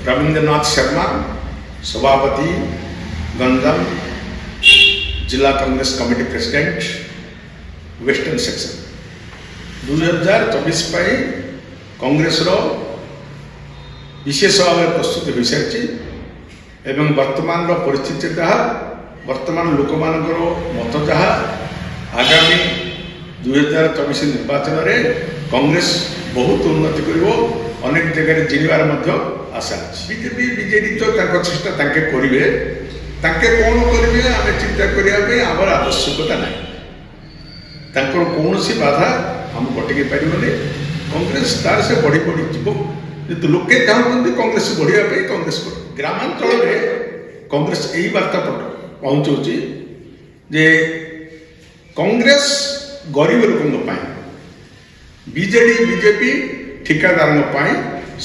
रविंद्रनाथ शर्मा सभापति गंजाम जिला Congress committee president western section 2024 Congress विशेष भाव प्रस्तुत हो सारी एवं वर्तमान परिस्थिति जहाँ वर्तमान लोक मत जहाँ आगामी 2024 निर्वाचन में कांग्रेस बहुत उन्नति कर अनेक जगह जिणवार आशा अच्छी बीजेपी बीजेडी तो चेष्टा करेंगे कौन करेंगे आम चिंता करने आमर आवश्यकता ना कौन बाधा आम कटक पारे कांग्रेस तार से बढ़ी बढ़ी जीव लोके चाहते कांग्रेस बढ़िया कांग्रेस ग्रामांचल में कांग्रेस यही वार्ता पहुँचाऊँगी जे कांग्रेस गरीब लोकों बीजेडी बीजेपी ठिकादार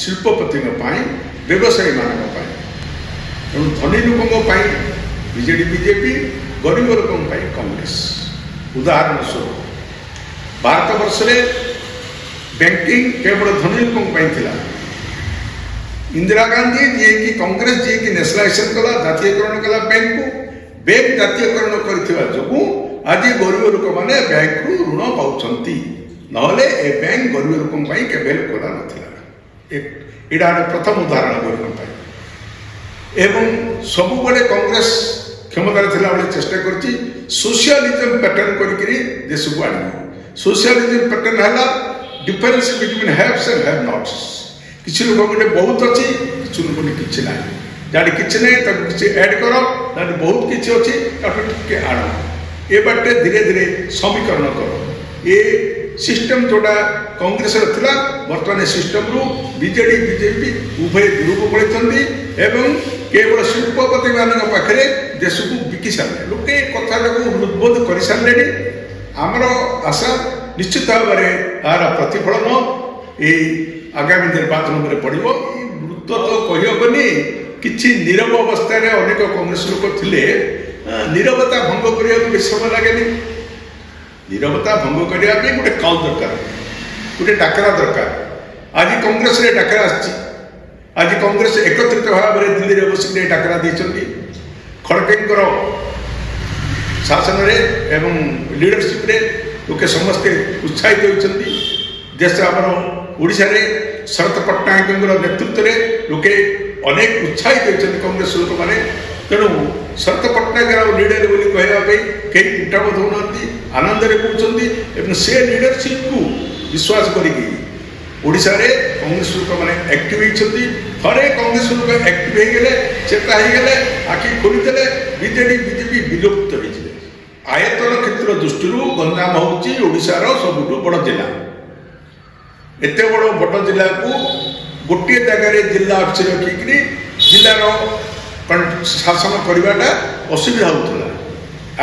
शिल्पपति व्यवसायी मान तेणु धनी लोकों बीजेडी बीजेपी गरीब लोकों कांग्रेस उदाहरण स्वरूप भारत वर्ष में बैंकिंग केवल धनी लोकों इंदिरा गांधी जी की कांग्रेस जी की नेशनलाइजेशन कला जातीयकरण कला बैंक जातीयकरण कर आज गरीब लोक मैंने बैंक रु ऋण पाँच नहले ए बैंक गरीब लोकों केवे खोला नाला प्रथम उदाहरण गरीब एवं सबुबले कांग्रेस क्षमतार थिला बेले चेष्टा करछि सोशलिज्म पैटर्न करके देश को आनी सोशलिज्म पैटर्न है difference between haves and have nots किसी लोक बहुत अच्छी किसी लोक किसी ना जहाँ किसी ना किसी ऐड कर बहुत किसी अच्छी आण ए बाटे धीरे धीरे समीकरण कर ये सिस्टम जोड़ा कांग्रेस थिला वर्तमान सिस्टम रु बीजेडी बीजेपी उभय दूर को पड़ती एवं केवल शिल्पपति मान पाखे देश को बिकी सारे लोके कथा उद्बोध कर सारे आमर आशा निश्चित भाव में यार प्रतिफलन ये आगामी निर्वाचन में पड़ो मृत तो कहबनी कि नीरव अवस्था अनेक कांग्रेस लोक थे नीरवता भंग करने बेस समय लगे नीरवता भंग करने गोटे कल दरकार गोटे डाकरा दरकार आज कांग्रेस डाकरा आज कांग्रेस एकत्रित भाव में दिल्ली में बसिक डाकरा देते खड़गे शासन एवं लीडरशिप रे लोके समस्ते उत्साहित होती देश आम ओडिशा रे शरद पट्टनायक नेतृत्व में लोके अनेक उत्साहित होती कांग्रेस लोक मैंने तेणु शरद पट्टनायक लीडर बोली कहवाई कई कुटाबोध होना आनंद कहते से लीडरशिप को विश्वास करके ओडिशा रे कांग्रेस लोक मैंने एक्टिव होती थे कांग्रेस लोक एक्टिव होगले चेता होगले आखि खोलीदे बीजेडी बीजेपी विलुप्त होते आयतन क्षेत्र दृष्टि गंजाम हूँ ओडिशार सबुठ बड़ जिला एत बड़ जिला को गोटे जगार जिला ऑफिस रखिक जिलार शासन करवाटा असुविधा होता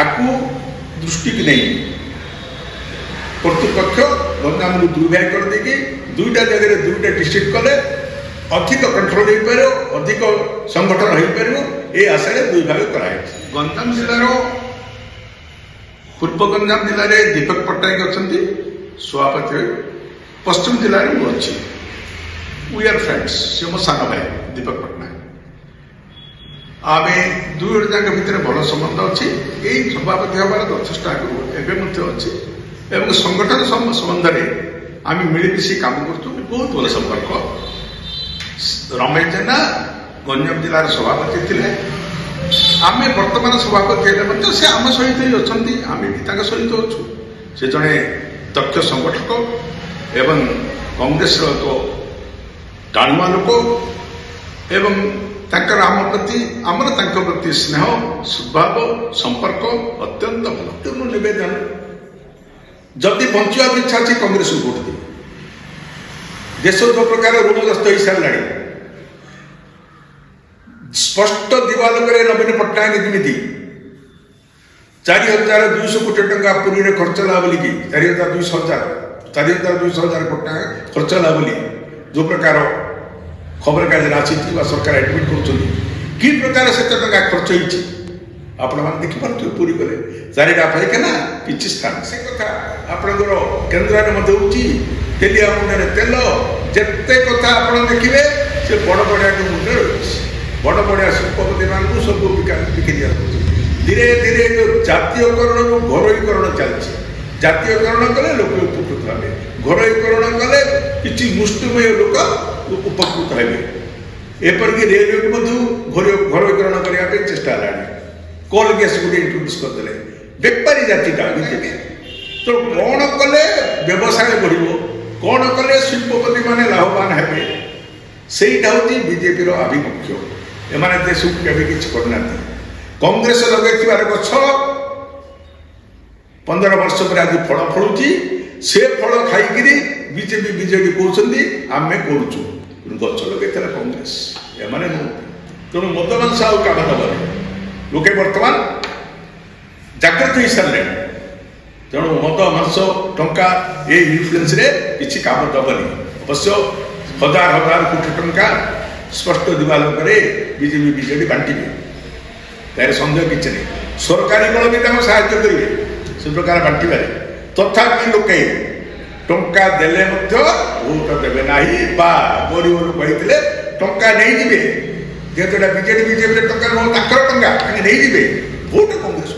आपको दृष्टि की नहीं कर्तृपक्ष गंजाम को दुर्व्यय कर देकी दुईटा जगह दुईटा डिस्ट्रिक्ट कले अधिक कंट्रोल हो पार अधिक संगठन हो पार ये आशा दुई भाग कराई गंजाम जिलार पूर्व गंजाम जिले में दीपक पट्टनायक अच्छा सभापति पश्चिम जिले में मुझे वी आर फ्रेंड्स से मो सान भाई दीपक पट्टनायक आम दुई जन भितर भल संबंध अच्छी यही सभापति हमार यथेष आगु एवं अच्छी एवं संगठन संबंध में आम मिलमिशी काम कर बहुत भल संपर्क रमेश जेना गंजाम जिलार सभापति थे आम वर्तमान सभापति है से आम सहित ही अच्छा आम भी सहित अच्छु से जड़े दक्ष संगठक एवं कांग्रेस टाणुआ लोक एवं आम प्रति आमर प्रति स्नेह सद्भाव संपर्क अत्यंत भल नवेदन जदि बंचा इच्छा अच्छी कांग्रेस को भोट दे देश जो प्रकार ऋणग्रस्त हो सारा स्पष्ट दिवालोक नवीन पट्टनायक जमी 4200 कोटी टंका पुरी में खर्च ला बोली 4200 पट्टनायक खर्च ला बोली जो प्रकार खबर कागज आसी सरकार एडमिट कर प्रकार से खर्च होती आपण मैंने देखिपे पूरी गले 4टा पाइखाना किसी स्थान से कथा आपंकर केन्द्र में तेलिया मुंडे तेल जिते कथा आप देखिए से बड़ बड़िया मुंडे रही बड़ बड़िया शिल्पपति मानू सब बिकी दिया धीरे धीरे जो जातीयकरण घरोईकरण चलती जातीयकरण कले लोक उपकृत हे घरोईकरण कले कि मुष्टिमय लोक उपकृत हे एपरिक रेलवे घरोईकरण करने चेष्टा कोल गैस गोटे इंट्रोड्यूस करदे बेपारी जातिटा बीजेपी तो कौन कले व्यवसाय बढ़ कौन कले शिल्पपति माने लाभवान हे से बीजेपी आभिमुख्य एमाने देश को केवे किछि करना कांग्रेस लगे गछ 15 वर्ष पर आज फल फलुची से फल खाई बीजेपी बीजेडी कहते आम करुचु गछ लगे कांग्रेस एमाने तेणु मद मांस आम दबनी लोके बर्तमान जागृत हो सारे तेणु मद मांस टंका ये इन्फ्लुएंस रे किसी काम दबनी अवश्य हजार हजार कोटी टंका स्पष्ट दिवालोक बीजेपी बीजेडी बांटे तार सन्देह किसी नहीं सरकारी बल भी साहाय्य करेंगे से प्रकार बांटे तथापि लोके टंका देले भोट देवे ना गरीब लोक कहते टंका नहीं जेहेतु बीजेडी बीजेपी टंका बहुत आखर टंका नहीं भोट कांग्रेस